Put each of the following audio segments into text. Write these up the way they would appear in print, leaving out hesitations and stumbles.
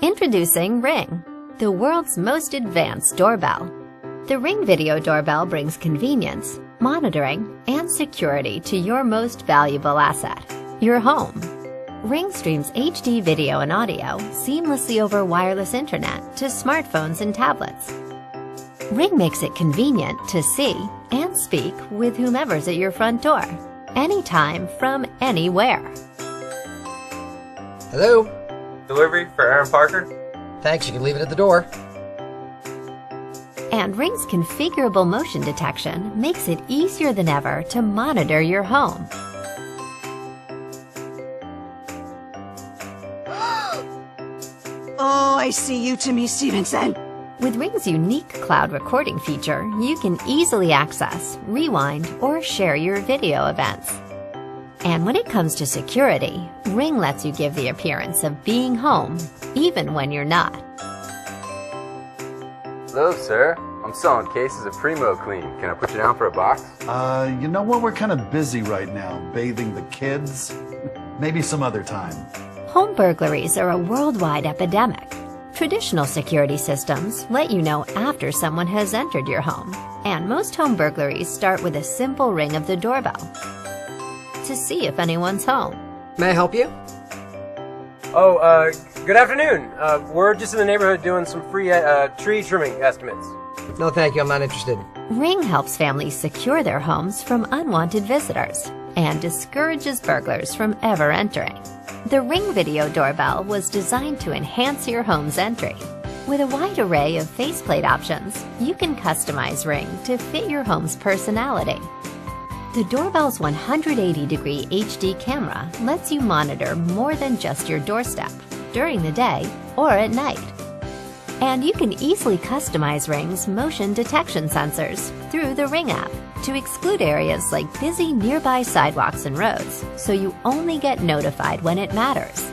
Introducing Ring, the world's most advanced doorbell. The Ring Video Doorbell brings convenience, monitoring, and security to your most valuable asset, your home. Ring streams HD video and audio seamlessly over wireless internet to smartphones and tablets. Ring makes it convenient to see and speak with whomever's at your front door, anytime from anywhere. Hello? Delivery for Aaron Parker? Thanks, you can leave it at the door. And Ring's configurable motion detection makes it easier than ever to monitor your home. Oh, I see you, Timmy Stevenson. With Ring's unique cloud recording feature, you can easily access, rewind, or share your video events. And when it comes to security, Ring lets you give the appearance of being home, even when you're not. Hello, sir. I'm selling cases of Primo Clean. Can I put you down for a box? You know what? We're kind of busy right now, bathing the kids. Maybe some other time. Home burglaries are a worldwide epidemic. Traditional security systems let you know after someone has entered your home, and most home burglaries start with a simple ring of the doorbell to see if anyone's home. May I help you? Oh, good afternoon. We're just in the neighborhood doing some free tree trimming estimates. No, thank you. I'm not interested. Ring helps families secure their homes from unwanted visitors and discourages burglars from ever entering. The Ring Video Doorbell was designed to enhance your home's entry. With a wide array of faceplate options, you can customize Ring to fit your home's personality. The doorbell's 180-degree HD camera lets you monitor more than just your doorstep, during the day or at night. And you can easily customize Ring's motion detection sensors through the Ring app to exclude areas like busy nearby sidewalks and roads, so you only get notified when it matters.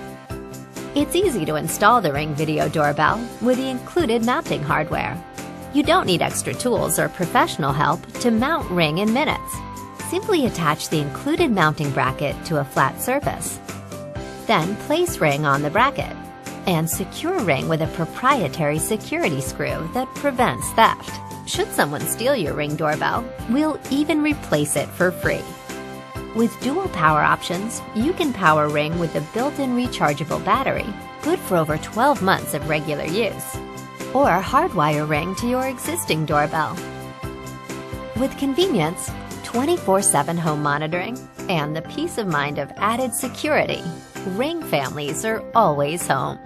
It's easy to install the Ring Video Doorbell with the included mounting hardware. You don't need extra tools or professional help to mount Ring in minutes. Simply attach the included mounting bracket to a flat surface. Then place Ring on the bracket and secure Ring with a proprietary security screw that prevents theft. Should someone steal your Ring doorbell, we'll even replace it for free. With dual power options, you can power Ring with a built-in rechargeable battery, good for over 12 months of regular use, or hardwire Ring to your existing doorbell. With convenience, 24/7 home monitoring, and the peace of mind of added security, Ring families are always home.